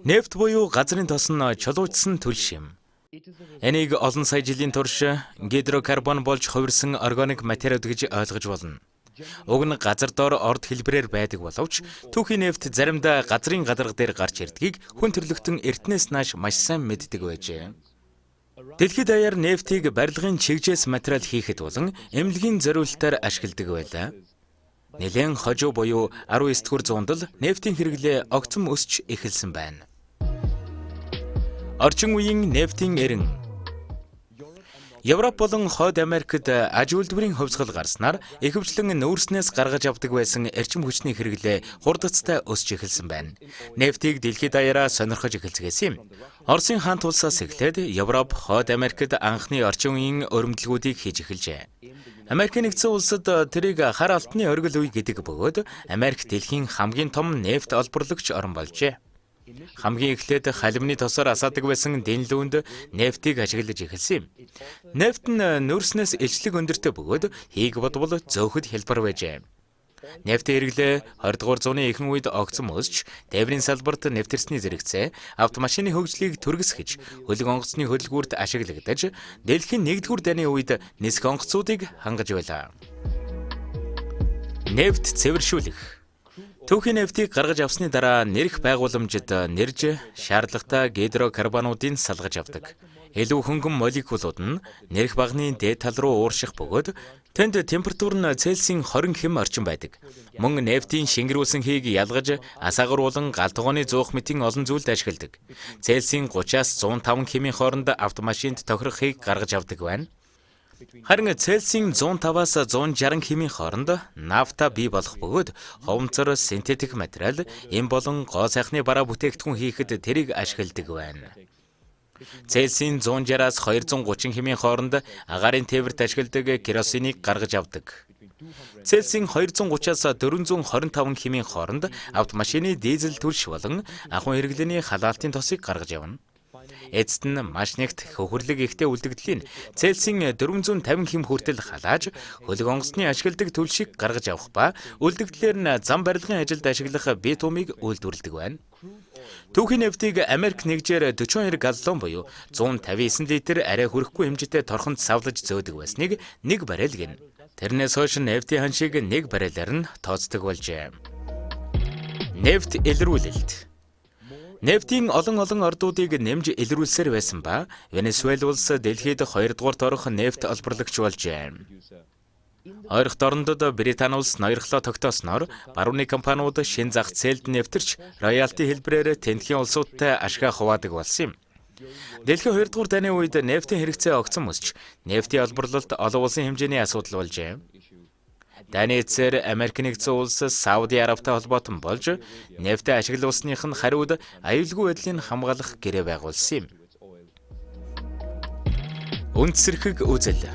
Нефт буюу газрын тос нь чулуужсан төлш юм. Энийг олон сая жилийн турш гидрокарбон болж хувирсан органик материал гэж ойлгож болно. Уг нь газар доор орд хэлбэрээр байдаг боловч түүхийн нефт заримдаа газрын гадарга дээр гарч ирдгийг хүн төрлөختөн эртнээс нааш маш сайн мэддэг байжээ. Дэлхийд даяар нефтийг барилгын чигжээс материал хийхэд болон эмнэлгийн зориулалтаар ашигладаг байлаа. Нэлээд хожуу буюу 19-р зуунд л нефтийн хэрэглээ огцом өсч эхэлсэн байна. Орчин үеийн нефтийн эрен. Европ болон Хойд Америкт аж үйлдвэрийн хувьсгал гарснаар ихэвчлэн нүүрснээс гаргаж авдаг байсан эрчим хүчний хэрэглээ хурдцтай өсч эхэлсэн байна. Нефтийг дэлхийд даяараа сонирхож эхэлцгээс юм. Оросын хаант улсаас эхлээд Европ, Хойд Америкт анхны орчин үеийн өрөмдлгүүдийг хийж эхэлжээ. Америк нэгдсэн улсад тэрийг хар алтны оргил үе гэдэг бөгөөд Америк дэлхийн хамгийн том нефт олборлагч орн болжээ. Хамгийн эхлээд халимны тосоор асаадаг байсан дэнлүүнд нефтийг ашиглаж эхэлсэн юм. Нефт нь нүүрснээс илчлэг өндөртэй бөгөөд хийг бодвол зөөхөд хялбар байжээ. Нефтийн хэрэглээ 20-р зууны ихэнх үед огцом өсч, тээврийн салбарт нэвтэрсний зэрэгцээ автомашины хөгжлийг түргэсгэж, хөлөг онгоцны хөдөлгүүрт ашиглагдаж, дэлхийн 1-р дайны үед нисэх онгоцуудыг хангаж байлаа. Нефт цэвэршүүлэх. Түүхийн нефтийг гаргаж авсны дараа нэрх байгууламжид нэрж шаардлагатай гидрокарбонуудыг салгаж авдаг. Илүү хөнгөн молекулууд нь нэрх багны дээд тал руу уурших бөгөөд тэнд температур нь Цельсийн 20 хэм орчим байдаг. Мөн нефтийн шингэрүүлсэн хийг ялгаж асаагаруулан галтгооны зуух мэтийн олон зүйлд ашигладаг. Цельсийн 30-аас 105 хэмийн хооронд автомашинд тохирох хийг гаргаж авдаг байна. Харин Цельсийн 105-аас 160 хэмийн хооронд нафта бий болох бөгөөд ховмцор синтетик материал эм болон гоо сайхны бараа бүтээгдэхүүн хийхэд тэрийг ашигладаг байна. Цельсийн 160-аас 230 хэмийн хооронд агаарын тээвэрт ашигладаг керосиныг гаргаж авдаг. Цельсийн 230-аас 425 хэмийн хооронд автомашины дизель түлш болон ахуйн хэрэглээний халаалтын тосыг гаргаж явна. Эцэст нь маш нэгт хөхөрлөг ихтэй үлдэгдлийн Цельсийн 450 хэм хүртэл халааж хөлөг онгоцны ашигладаг түлшийг гаргаж авах ба үлдэгдлээр нь зам барилгын ажилд ашиглах битумыг үйлдвэрлэдэг байна. Түүхийн нефтийг Америк нэгжээр 42 галлон буюу 159 литр арай хүрэхгүй хэмжээтэй торхонд савлаж зөөдөг байсныг 1 баррел гэнэ. Тэрнээс хойш нефтийн ханшийг 1 баррелаар нь тооцдог болжээ. Нефт илрүүлэлт. Нефтийн олон ордуудыг нэмж илрүүлсээр байсан ба Венесуэл улс дэлхийд 2-р орох нефт олборлагч болжээ. Ойрхон орондод Британи улс ноёрхлоо тогтоосноор барууны компаниуд шин зах зээлд нэвтэрч роялти хэлбэрээр тентхийн улсуудтай ашгаа хуваадаг болсон юм. Дэлхийн 2-р дайны үед нефтийн хэрэгцээ огцом өсч, нефтийн олборлолт олон улсын хэмжээний асуудал болжээ. Дайны эцээр Америк нэгдсэн улс Сауди Арабтай холбоотон болж нефтээ ашиглуулсных нь хариуд аюулгүй байдлыг хамгаалах гэрээ байгуулсан юм. Үндсэрхэг үзэл.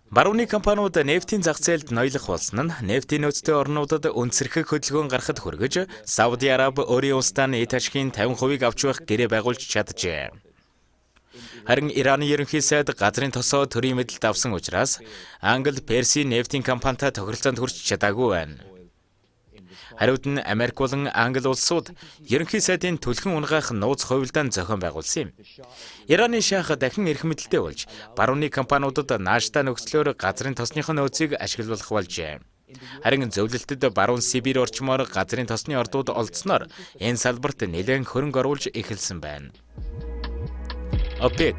Барууны компаниуд нефтийн зах зээлд ноёлох болсон нь нефтийн нөөцтэй орнуудад үндсэрхэг хөдөлгөөн гаргахад хүргэж Сауди Араб өөрийн улсдаа нийт ашигын 50% авч байх гэрээ байгуулж чаджээ. Харин Ираны ерөнхий сайд газрын тосоо төрийн мэдэлд авсан учраас Англи Персийн нефтийн компанитай тохиролцоонд хүрч чадаагүй байна. Хариуд нь Америк болон Англи улсууд ерөнхий сайдын түлхэн унгаах нууц хувилдаан зохион байгуулсан юм. Ираны шах дахин эрх мэдэлтэй болж барууны компаниудад нааштай нөхцлөөр газрын тосных нөөцийг ашиглуулах болжээ. Харин зөвлөлтөд баруун Сибирь орчмоор газрын тосны ордууд олдсноор энэ салбарт нэлээд хөрөнгө оруулж эхэлсэн байна. ОПЕК.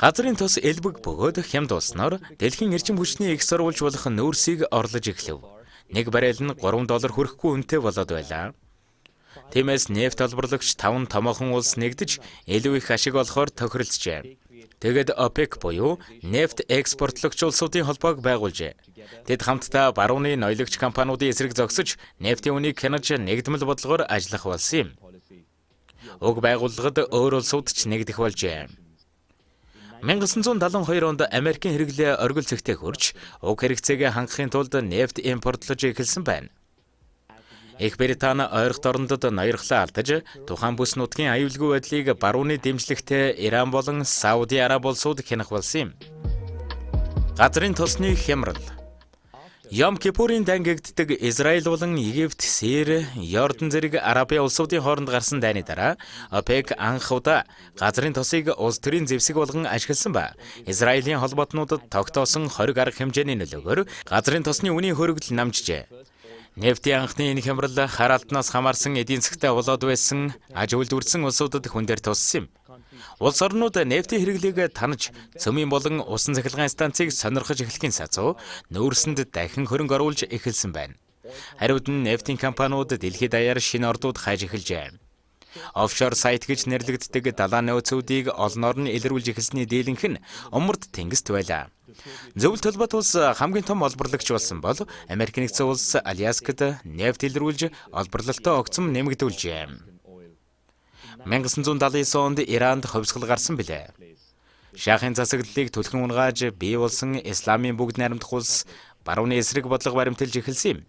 Газрын тос элбэг бөгөөд хямд болсноор дэлхийн эрчим хүчний их сурвалж болох нүүрсийг орлож эхлэв. 1 баррел нь $3 хүрэхгүй үнэтэй болоод байлаа. Тиймээс нефт олборлагч 5 томоохон улс нэгдэж илүү их ашиг олохоор тохиролцжээ. Тэгэд ОПЕК буюу нефт экспортлогч улсуудын холбоог байгуулжээ. Тэд хамтдаа барууны ноёлогч компаниудын эсрэг зогсож нефтийн үнийг хянаж нэгдмэл бодлогоор ажиллах болсон юм. Уг байгууллагад өөр улсууд ч нэгдэх болжээ. 1972 онд Америкийн хэрэглээ оргил зэгтээ хурж, уг хэрэгцээгээ хангахын тулд нефт импортлож эхэлсэн байна. Их Британи ойрхон орондод ноёрхлоо алдаж, тухайн бүс нутгийн аюулгүй байдлыг барууны дэмжлэгтэй Иран болон Сауди Араб улсууд хянах болсон юм. Газрын тосны хямрал. Йом Кипурын дангигддаг Израиль болон Египт, Сирия, Йордан зэрэг Арабын улсуудын хооронд гарсан дайны дараа ОПЕК анх удаа газрын тосыг улс төрийн зэвсэг болгон ашигласан ба Израилийн холбоотнуудад тогтоосон 20 арга хэмжээний нөлөөгөөр газрын тосны үнийн хөргөл намжжээ. Нефтийн анхны энэ хямрал хар алдаанаас хамаарсан эдийн засгтаа болоод байсан аж үйлдвэрсэн улсуудад хүн дээр туссан юм. Улс орнууд нефтийн хэрэглээг танаж, цөмийн болон усан цахилгаан станцыг сонирхож эхлэхийн сацуу нүүрсэнд дахин хөрөнгө оруулж эхэлсэн байна. Хариуд нь нефтийн компаниуд дэлхийд даяар шинэ ордууд хайж эхэлжээ. Офшор сайт гэж нэрлэгддэг далайн нөөцүүдийг олноор нь илрүүлж эхэлсний дийлэнх нь умард тэнгист байлаа. Зөвлөлт толгойд улс хамгийн том олборлагч болсон бол Америк нэгдсэн улс Аляскад нефть илрүүлж олборлолтоо огцом нэмэгдүүлжээ. 1979 онд Иранд хувьсгал гарсан билээ. Шахын засаглалыг түлхэн унгааж бий болсон Исламын бүгд найрамдах улс барууны эсрэг бодлого баримталж эхэлсэн юм.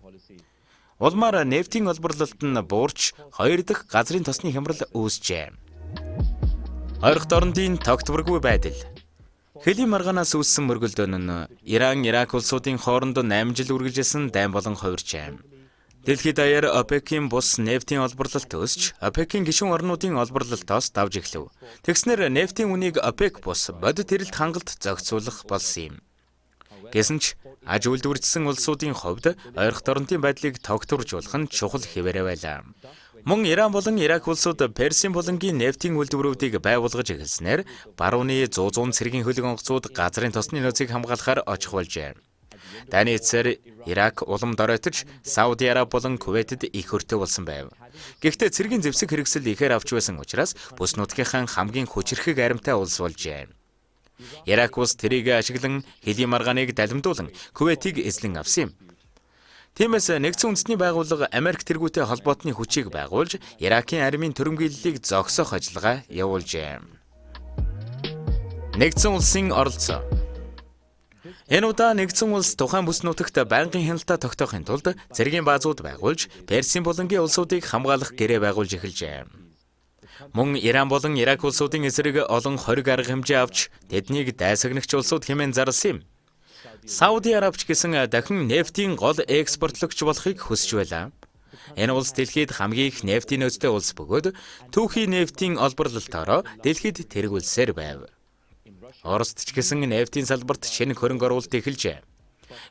Улмаар нефтийн олборлолт нь буурч 2 дахь газрын тосны хямрал үүсжээ. Ойролт орнын тогтворгүй байдал. Хэлийн маргаанаас үүссэн мөргөлдөөн нь Иран, Ирак улсуудын хооронд 8 жил үргэлжилсэн дайн болон хувирчээ. Дэлхийд даяар ОПЕК-ийн бус нефтийн олборлолт өсч, ОПЕК-ийн гишүүн орнуудын олборлолтоос давж эхлэв. Тэгснээр нефтийн үнийг ОПЕК бус бодит эрэлт хангалт зохицуулах болсон юм. Гэсэн ч аж үйлдвэрчсэн улсуудын хувьд ойролт орнын байдлыг тогтворжуулах нь чухал хэвээрээ байлаа. Мөн Иран болон Ирак улсууд Персийн булангийн нефтийн үйлдвэрүүдийг байгуулгаж эхэлснээр барууны 100 цэргийн хөлөг онгоцууд газрын тосны нөөцийг хамгаалахаар очих болжээ. Дайны эцээр Ирак улам доройтож Сауди Араб болон Кувейтэд их өртөө болсон байв. Гэхдээ цэргийн зэвсэг хэрэгсэл ихээр авч байсан учраас бүс нутгийнхаа хамгийн хүчирхэг аримтай улс болжээ. Ирак улс тэрийг ашиглан хэлийн маргааныг далимдуулан Кувейтийг эзлэн авсан юм. Тиймээс нэгдсэн үндэсний байгууллага Америк тэргүүтэй холбоотны хүчийг байгуулж Иракийн армийн төрөмгийллийг зогсоох ажиллагаа явуулжээ. Нэгдсэн улсын оролцоо. Энэ удаа нэгдсэн улс тухайн бүс нутагт байнгын хяналтаа тогтоохын тулд цэргийн баазууд байгуулж Персийн булангийн улсуудыг хамгаалах гэрээ байгуулж эхэлжээ. Мөн Иран болон Ирак улсуудын эсрэг олон 20 арга хэмжээ авч тэднийг дайсагнагч улсууд хэмээн зарласан юм. Сауди Арабч гэсэн дахин нефтийн гол экспортлогч болохыг хүсэж байлаа. Энэ улс дэлхийд хамгийн их нефтийн нөөцтэй улс бөгөөд түүхий нефтийн олборлолтоороо дэлхийд тэргүүлсээр байв. Оросд ч гэсэн нефтийн салбарт шинэ хөрөнгө оруулалт эхэлжээ.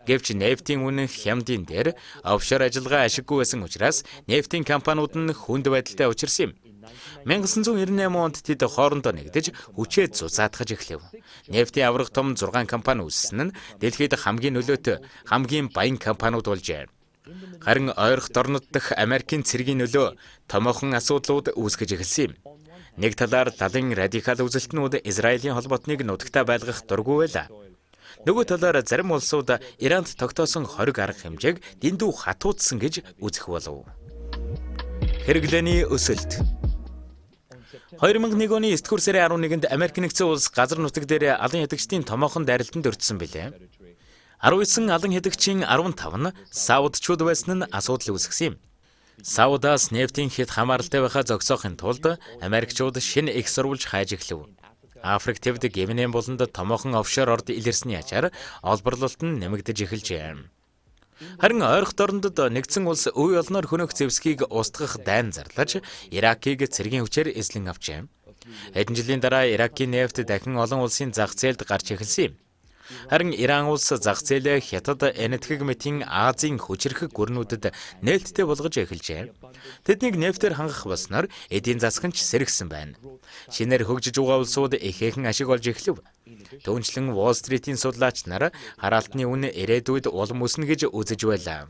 Гэвч нефтийн үнэ хямдын дээр офшор ажиллагаа ашиггүй байсан учраас нефтийн компаниуд нь хүнд байдалтай учирсан юм. 1998 онд тэд хоорондоо нэгдэж хүчээ зузаатгаж эхлэв. Нефтийн аврах том 6 компани үүссэн нь дэлхийд хамгийн нөлөөтэй, хамгийн баян компаниуд болжээ. Харин ойролт орнууд дахь Америкийн цэргийн нөлөө томоохон асуудлууд үүсгэж эхэлсэн юм. Нэг талаар далайн радикал үзэлтнүүд Израилийн холбоотныг нутагтаа байлгах дургүй байлаа. Нөгөө талаар зарим улсууд Иранд тогтоосон 20 арга хэмжээг дэндүү хатуудсан гэж үзэх болов. Хэрэглээний өсөлт. 2001 оны 9-р сарын 11-нд Америк нэгдсэн улс газар нутаг дээр алан хядагчдын томоохон дайралтанд өртсөн билээ. 19 алан хядагчийн 15 нь саудчууд байсан нь асуудал үүсгэсэн юм. Саудаас нефтийн хэд хамааралтай байхаа зогсоохын тулд Америкчууд шинэ их сурвалж хайж эхлэв. Африк төвд Гэмнэн болонд томоохон офшор орд илэрсний ачаар олборлолт нь нэмэгдэж эхэлжээ. Харин ойролт орнодод нэгдсэн улс үе олноор хөнөөх зэвсгийг устгах дайн зарлаж Иракийг цэргийн хүчээр эзлэн авчээ. Хэдэн жилийн дараа Иракийн нефт дахин олон улсын зах зээлд гарч эхэлсэн юм. Харин Иран улс зах зээлээ Хятад, Энэтхэг мэтийн Азийн хүчирхэг гүрнүүдэд нээлттэй болгож эхэлжээ. Тэднийг нефтээр хангах болсноор эдийн засаг нь сэргсэн байна. Шинээр хөгжиж байгаа улсууд ихээхэн ашиг олж эхлэв. Түүнчлэн Wall Street-ийн судлаач нар хараалтны үнэ ирээдүйд улам өснө гэж үзэж байлаа.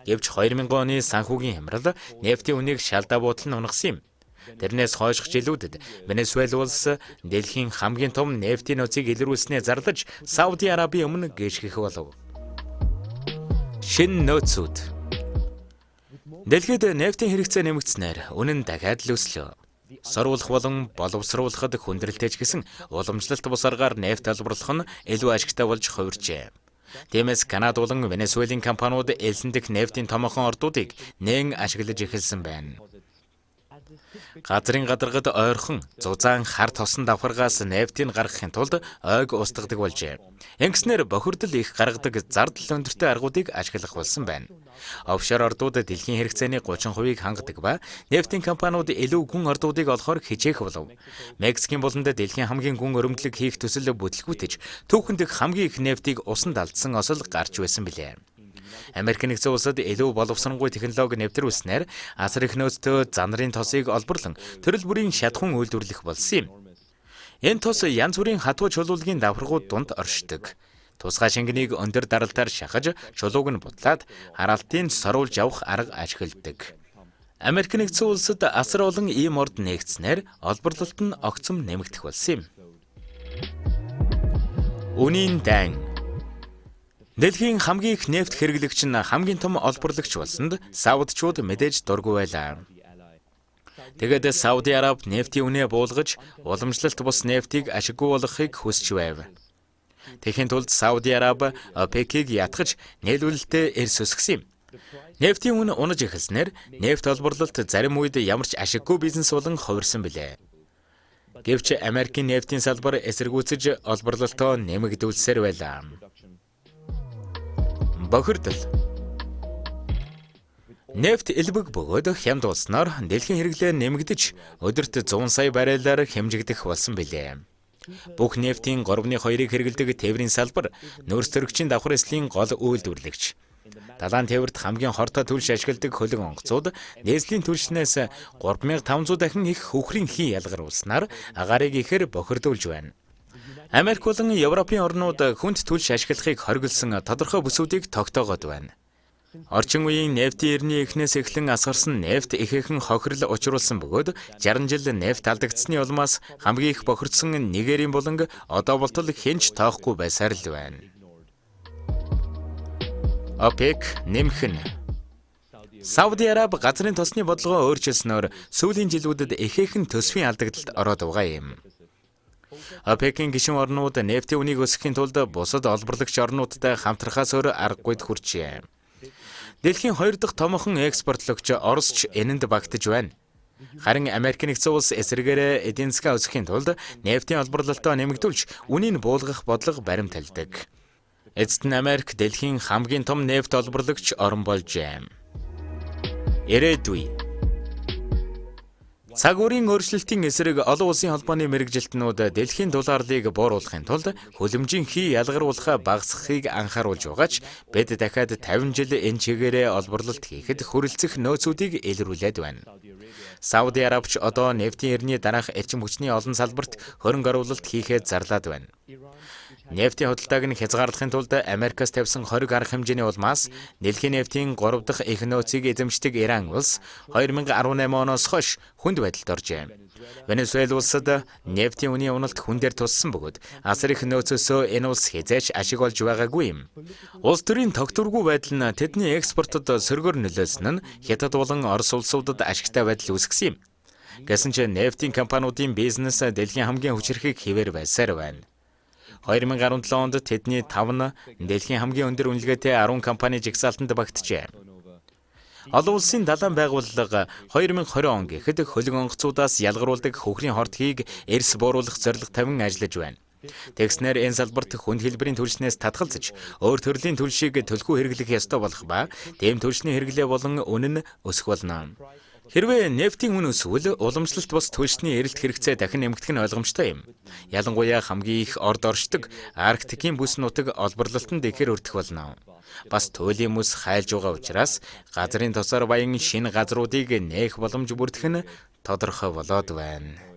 Гэвч 2000 оны санхүүгийн хямрал нефтийн үнийг шалдаа буудлан унагсан юм. Тэрнээс хойших жилүүдэд Венесуэл улс дэлхийн хамгийн том нефтийн нөөцийг илрүүлснээр зарлаж Сауди Арабын өмнө гიშгэх болов. Шинэ нөөцүүд. Дэлхийд нефтийн хэрэгцээ нэмэгдснээр үнэ нь дахиад л өслөө. Сорвуулах болон боловсруулахад хүндрэлтэй ч гэсэн уламжлалт бус аргаар нефть олборлох нь илүү ашигтай болж хувирчээ. Тиймээс Канада болон Венесуэлийн компаниуд элсэн дэх нефтийн томоохон ордуудыг нээн ашиглаж эхэлсэн байна. Газрын гадаргад ойрхон зузаан хар тосон давхаргаас нефтийг гаргахын тулд ойг устгадаг болжээ. Ингэснээр бохирдол их гаргадаг зардал өндөртэй аргуудыг ашиглах болсон байна. Офшор ордууд дэлхийн хэрэгцээний 30%-ийг хангадаг ба нефтийн компаниуд илүү гүн ордуудыг олохоор хичээх болов. Мексикийн буланд дэлхийн хамгийн гүн өрөмдлөг хийх төсөл бүтлгүүтэж түүхэнд хамгийн их нефтийг усанд алдсан осол гарч байсан билээ. Америк нэгдсэн улсад илүү боловсронгуй технологи нэвтрүүлснээр асар их нөөцтэй зан нарын тосыг олборлон төрөл бүрийн шатхуун үйлдвэрлэх болсон юм. Энэ тос янз бүрийн хатуу чулуулгийн давхаргууд дунд оршдог. Тусгай шингэнийг өндөр даралтаар шахаж, чулууг нь бутлаад хараалтын соруулж авах арга ашигладаг. Америк нэгдсэн улсад асар олон ийм орд нэгдснээр олборлолт нь огцом нэмэгдэх болсон юм. Үнийн дайн. Дэлхийн хамгийн их нефт хэрэглэгч нь хамгийн том олборлагч болсонд саудчууд мэдээж дургүй байлаа. Тэгээд Сауди Араб нефтийн үнэ буулгаж, уламжлалт бус нефтийг ашиггүй болгохыг хүсч байв. Тэгэхин тулд Сауди Араб ОПЕК-ийг ятгах нийлүүлэлтэд эрс өсгсөн юм. Нефтийн үнэ унаж эхэлснээр нефт олборлолт зарим үед ямар ч ашиггүй бизнес болон хувирсан билээ. Гэвч Америкийн нефтийн салбар эсэргүүцэж олборлолтоо нэмэгдүүлсээр байлаа. Бохирдол. Нефт элбэг бөгөөд хямд болсноор дэлхийн хэрэглээ нэмэгдэж өдөрт 100 сая баррелаар хэмжигдэх болсон билээ. Бүх нефтийн 3/2-ыг хэрэглэдэг тээврийн салбар нөөц төрөгчийн давхар эслийн гол үйлдвэрлэгч. Далайн тээвэрт хамгийн хортой түлш ашигладаг хөлөг онгоцууд нээслийн түлшнээс 3500 дахин их хөхрийн хий ялгаруулснаар агаарыг ихээр бохирдуулж байна. Америк болон Европын орнууд хүнд түлш ашиглахыг хориглосон тодорхой бүсүүдийг тогтоогоод байна. Орчин үеийн нефтийн эрний эхнээс эхлэн асгарсан нефт ихээхэн хохирол учруулсан бөгөөд 60 жил нефт алдагдсны улмаас хамгийн их бохирдсон Нигерийн болон одоо болтол хэнч тоохгүй байсаар л байна. ОПЕК нэмэх нь. Сауди Араб газрын тосны бодлогоо өөрчилснөөр сүүлийн жилүүдэд ихээхэн төсвийн алдагдлалд ороод байгаа юм. ОПЕК-ийн гишүүн орнууд нефтийн үнийг өсгөхийн тулд бусад олборлагч орнуудтай хамтрахаас өөр аргагүйд хүрчээ. Дэлхийн 2 дахь томоохон экспортлогч Орос ч энэнд багтаж байна. Харин Америк нэгдсэн улс эсрэгээрээ эдийн засгаа өсгөхийн тулд нефтийн олборлолтоо нэмэгдүүлж үнийг буулгах бодлого баримталдаг. Эцэст нь Америк дэлхийн хамгийн том нефт олборлагч орн болжээ. Ирээдүй. Цаг үеийн өөрчлөлтийн эсрэг олон улсын холбооны мэргэжилтнүүд дэлхийн долларлыг бууруулахын тулд хөлөмжийн хий ялгаруулахаа багасгахыг анхааруулж байгаач бид дахиад 50 жил энэ чигээрээ олборлолт хийхэд хүрэлцэх нөөцүүдийг илрүүлээд байна. Сауди Арабч одоо нефтийн эрний дараах эрчим хүчний олон салбарт хөрөнгө оруулалт хийхэд зарлаад байна. Нефтийн худалдааг нь хязгаарлахын тулд Америкаас тавьсан хориг арга хэмжээний улмаас дэлхийн нефтийн 3 дахь их нөөцийг эзэмшдэг Иран улс 2018 оноос хойш хүнд байдалд оржээ. Венесуэл улсад нефтийн үнийн уналт хүндээр туссан бөгөөд асар их нөөцөөсөө энэ улс хязгаарч ашиг олж байгаагүй юм. Улс төрийн тогтворгүй байдал нь тэдний экспортод сөргөөр нөлөөлсөн нь Хятад болон Орос улсуудад ашигтай байдал үүсгэсэн юм. Гэсэн ч нефтийн компаниудын бизнес дэлхийн хамгийн хүчирхэг хэвээр байсаар байна. 2017 онд тэдний 5 нь дэлхийн хамгийн өндөр үнэлгээтэй 10 компани жигсаалтанд багтжээ. Олон улсын далайн байгууллага 2020 он гэхэд хөлөг онгоцудаас ялгаруулдаг хөхрийн хортгийг эрс бууруулах зорилго тавин ажиллаж байна. Тэгснээр энэ салбарт хүнд хэлбэрийн түлшнээс татгалзаж, өөр төрлийн түлшийг төлхөө хэрэглэх ёстой болох ба тийм түлшний хэрэглээ болон үнэ нь өсөх болно. Хэрвээ нефтийн үн өсвөл уламжлалт бус түлшний эрэлт хэрэгцээ дахин нэмэгдэх нь ойлгомжтой юм. Ялангуяа хамгийн их орд оршдог Арктикийн бүс нутаг олборлолтод ихээр өртөх болно. Бас туйлын мөс хайлж байгаа учраас газрын тосоор баян шинэ газруудыг нээх боломж бүрдэх нь тодорхой болоод байна.